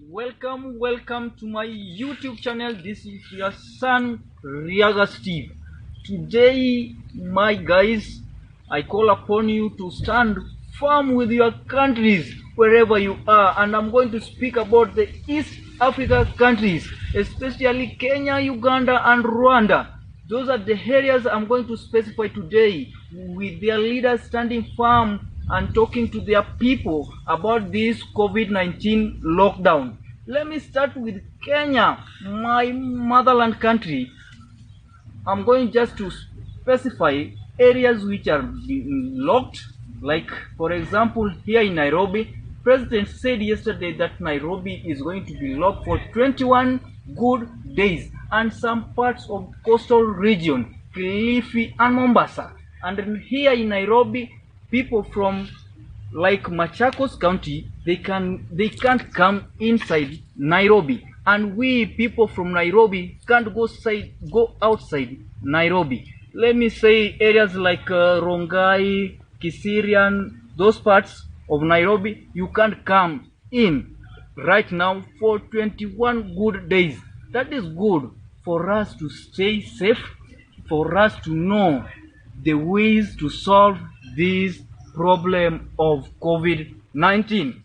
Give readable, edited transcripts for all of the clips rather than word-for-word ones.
Welcome to my YouTube channel. This is your son Riaga Steve. Today, my guys, I call upon you to stand firm with your countries wherever you are, and I'm going to speak about the East Africa countries, especially Kenya, Uganda and Rwanda. Those are the areas I'm going to specify today, with their leaders standing firm and talking to their people about this COVID-19 lockdown. Let me start with Kenya, my motherland country. I'm going just to specify areas which are being locked. Like, for example, here in Nairobi, President said yesterday that Nairobi is going to be locked for 21 good days, and some parts of coastal region, Kilifi and Mombasa. And here in Nairobi, people from like Machakos County, they can't come inside Nairobi, and we people from Nairobi can't go outside Nairobi. Let me say areas like Rongai, Kisirian, those parts of Nairobi, you can't come in right now for 21 good days. That is good for us to stay safe, for us to know the ways to solve this problem of COVID-19.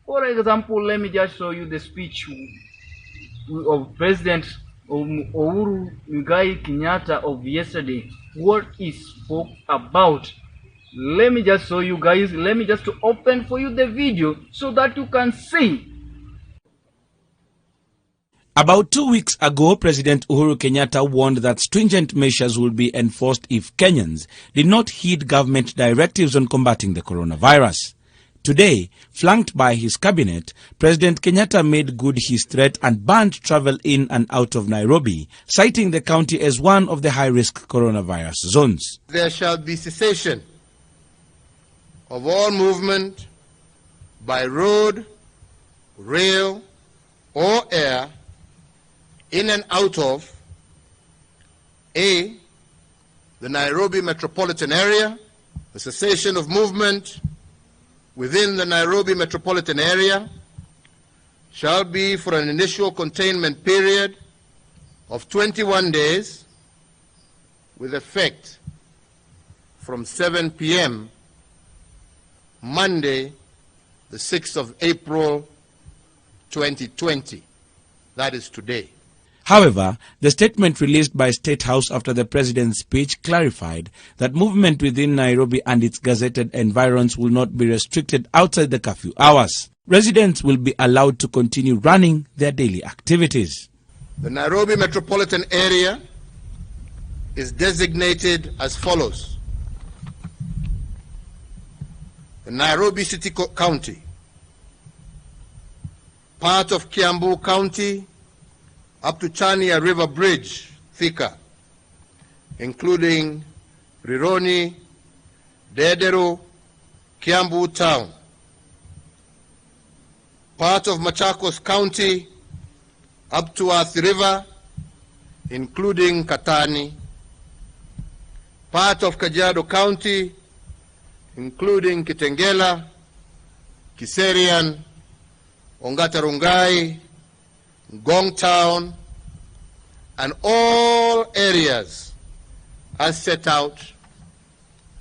For example, let me just show you the speech of President Uhuru Kenyatta of yesterday, what he spoke about. Let me just show you guys, let me just open for you the video so that you can see. About 2 weeks ago, President Uhuru Kenyatta warned that stringent measures will be enforced if Kenyans did not heed government directives on combating the coronavirus. Today, flanked by his cabinet, President Kenyatta made good his threat and banned travel in and out of Nairobi, citing the county as one of the high-risk coronavirus zones. There shall be cessation of all movement by road, rail, or air in and out of A, the Nairobi metropolitan area. The cessation of movement within the Nairobi metropolitan area shall be for an initial containment period of 21 days with effect from 7 p.m. Monday, the 6th of April, 2020. That is today. However, the statement released by State House after the president's speech clarified that movement within Nairobi and its gazetted environs will not be restricted outside the curfew hours. Residents will be allowed to continue running their daily activities. The Nairobi metropolitan area is designated as follows: the Nairobi City County, part of Kiambu County, up to Chania River Bridge, Thika, including Rironi, Dedero, Kiambu Town. Part of Machakos County, up to Athi River, including Katani. Part of Kajiado County, including Kitengela, Kiserian, Ongata Rongai, Ngong Town, and all areas as set out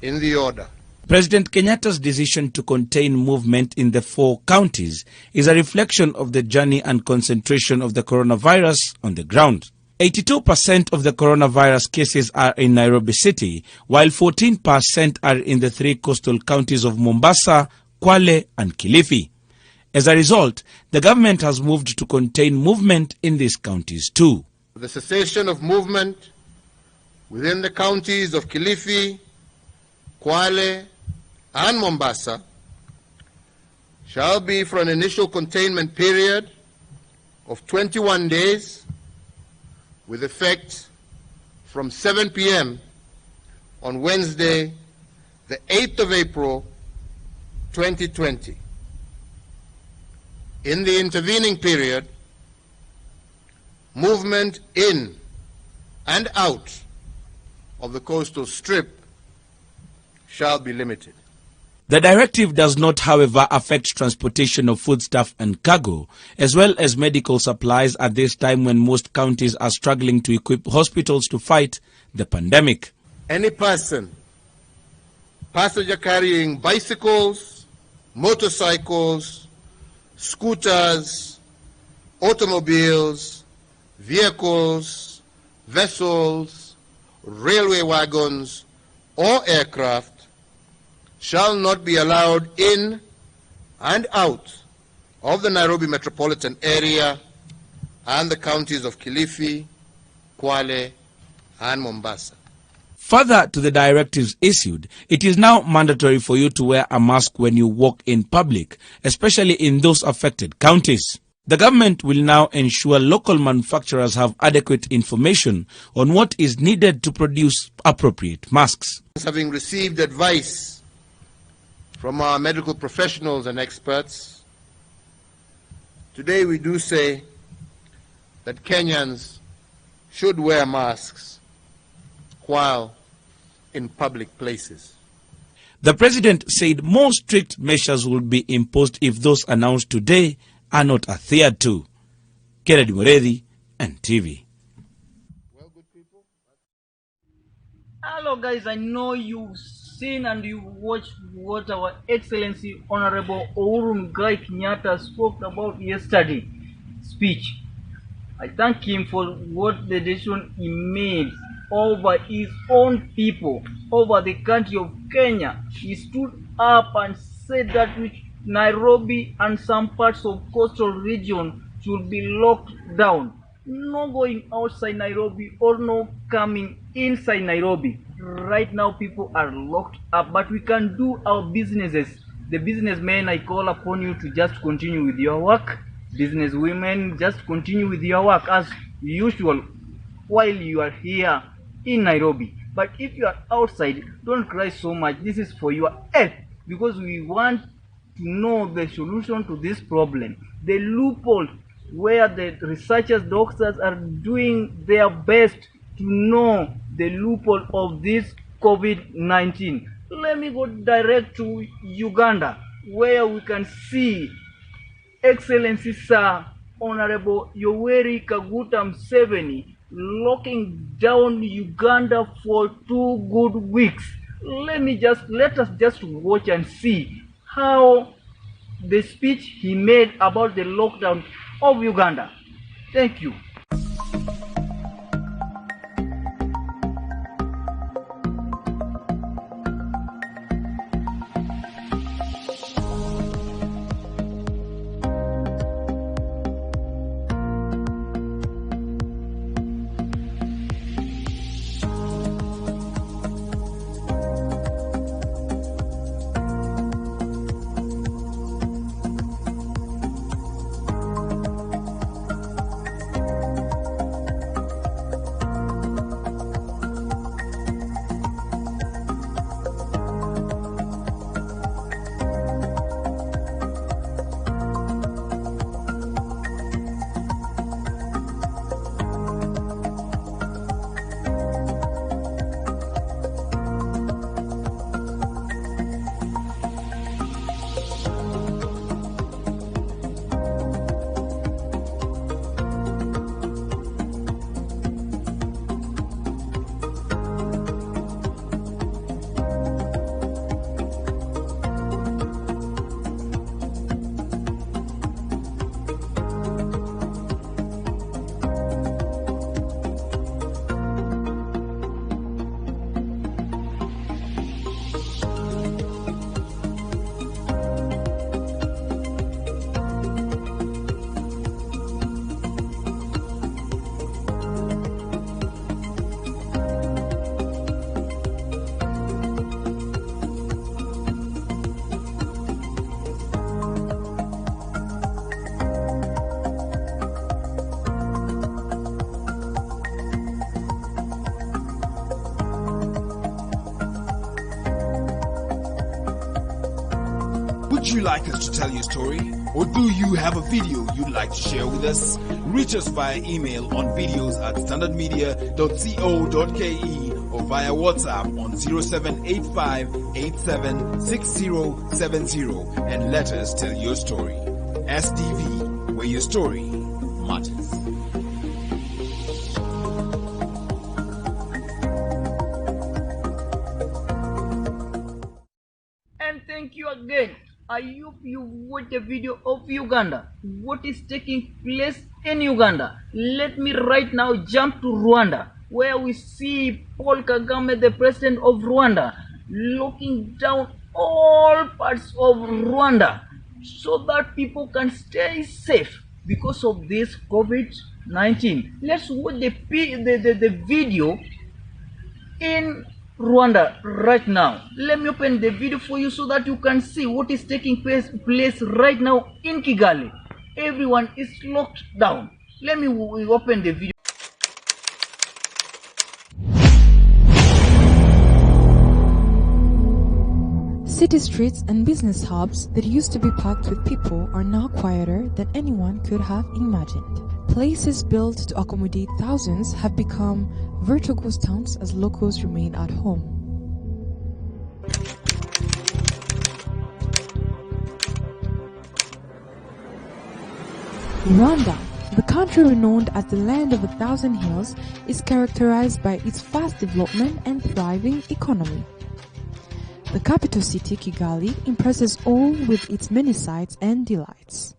in the order. President Kenyatta's decision to contain movement in the 4 counties is a reflection of the journey and concentration of the coronavirus on the ground. 82% of the coronavirus cases are in Nairobi City, while 14% are in the 3 coastal counties of Mombasa, Kwale and Kilifi. As a result, the government has moved to contain movement in these counties too. The cessation of movement within the counties of Kilifi, Kwale and Mombasa shall be for an initial containment period of 21 days with effect from 7 p.m. on Wednesday, the 8th of April, 2020. In the intervening period, movement in and out of the coastal strip shall be limited. The directive does not, however, affect transportation of foodstuff and cargo, as well as medical supplies at this time when most counties are struggling to equip hospitals to fight the pandemic. Any passenger carrying bicycles, motorcycles, scooters, automobiles, vehicles, vessels, railway wagons, or aircraft shall not be allowed in and out of the Nairobi metropolitan area and the counties of Kilifi, Kwale, and Mombasa. Further to the directives issued, it is now mandatory for you to wear a mask when you walk in public, especially in those affected counties. The government will now ensure local manufacturers have adequate information on what is needed to produce appropriate masks. Having received advice from our medical professionals and experts, today we do say that Kenyans should wear masks while in public places. The president said more strict measures will be imposed if those announced today are not adhered to. Kennedy Muredi, NTV. Hello guys, I know you've seen and you've watched what our Excellency Honorable Uhuru Muigai Kenyatta spoke about yesterday speech. I thank him for what the decision he made over his own people, over the country of Kenya. He stood up and said that Nairobi and some parts of coastal region should be locked down. No going outside Nairobi or no coming inside Nairobi. Right now people are locked up, but we can do our businesses. The businessmen, I call upon you to just continue with your work. Businesswomen, just continue with your work as usual while you are here in Nairobi. But if you are outside, don't cry so much. This is for your health, because we want to know the solution to this problem. The loophole where the researchers, doctors are doing their best to know the loophole of this COVID-19. Let me go direct to Uganda, where we can see Excellency Sir Honorable Yoweri Kaguta Museveni locking down Uganda for 2 good weeks. Let us just watch and see how the speech he made about the lockdown of Uganda. Thank you. Would you like us to tell your story? Or do you have a video you'd like to share with us? Reach us via email on videos@standardmedia.co.ke or via WhatsApp on 0785 876070 and let us tell your story. SDV, where your story matters. And thank you again. I hope you watched the video of Uganda. What is taking place in Uganda? Let me right now jump to Rwanda, where we see Paul Kagame, the president of Rwanda, looking down all parts of Rwanda so that people can stay safe because of this COVID-19. Let's watch the video in Rwanda right now. Let me open the video for you so that you can see what is taking place right now in Kigali. Everyone is locked down. Let me open the video. City streets and business hubs that used to be packed with people are now quieter than anyone could have imagined. Places built to accommodate thousands have become virtual ghost towns as locals remain at home. Rwanda, the country renowned as the land of 1,000 hills, is characterized by its fast development and thriving economy. The capital city, Kigali, impresses all with its many sights and delights.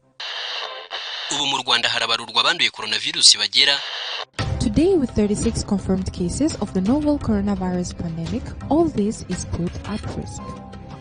Today, with 36 confirmed cases of the novel coronavirus pandemic, all this is put at risk.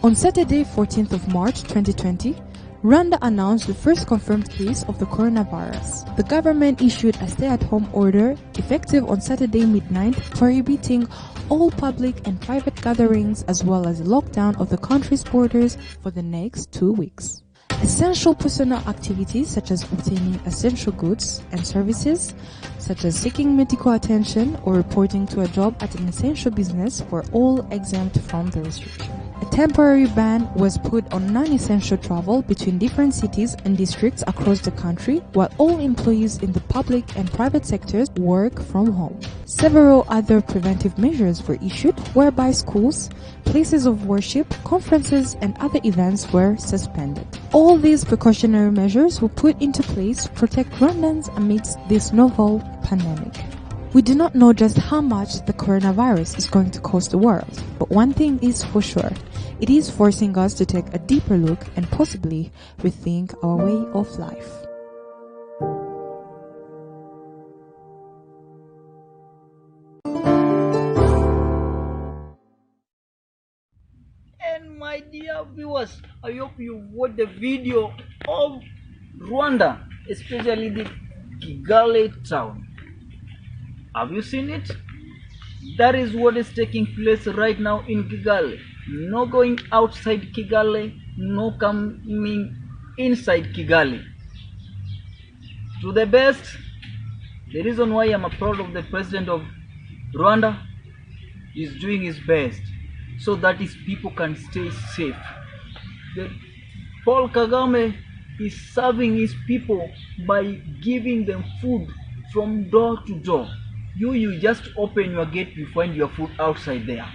On Saturday, 14th of March 2020, Rwanda announced the first confirmed case of the coronavirus. The government issued a stay-at-home order effective on Saturday midnight, prohibiting all public and private gatherings as well as the lockdown of the country's borders for the next 2 weeks. Essential personal activities such as obtaining essential goods and services, such as seeking medical attention or reporting to a job at an essential business, were all exempt from the restriction. A temporary ban was put on non-essential travel between different cities and districts across the country, while all employees in the public and private sectors work from home. Several other preventive measures were issued, whereby schools, places of worship, conferences, and other events were suspended. All these precautionary measures were put into place to protect Rwandans amidst this novel pandemic. We do not know just how much the coronavirus is going to cost the world, but one thing is for sure, it is forcing us to take a deeper look and possibly rethink our way of life. And my dear viewers, I hope you watched the video of Rwanda, especially the Kigali town. Have you seen it? That is what is taking place right now in Kigali. No going outside Kigali, no coming inside Kigali. To the best, the reason why I'm proud of the president of Rwanda is doing his best so that his people can stay safe. Paul Kagame is serving his people by giving them food from door to door. You just open your gate, you find your food outside there,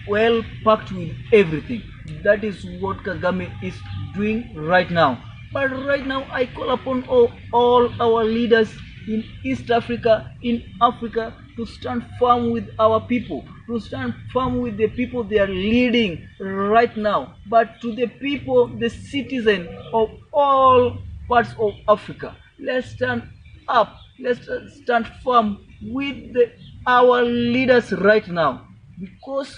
well packed with everything. That is what Kagame is doing right now. But right now I call upon all our leaders in East Africa, in Africa, to stand firm with our people, to stand firm with the people they are leading right now, but to the people, the citizens of all parts of Africa. Let's stand up, let's stand firm with our leaders right now, because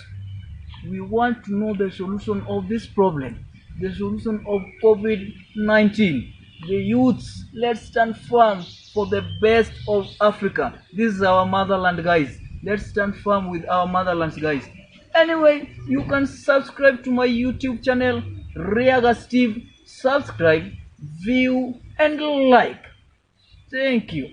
we want to know the solution of this problem, the solution of COVID-19. The youths, let's stand firm for the best of Africa. This is our motherland, guys. Let's stand firm with our motherland, guys. Anyway, you can subscribe to my YouTube channel, Riaga Steve. Subscribe, view, and like. Thank you.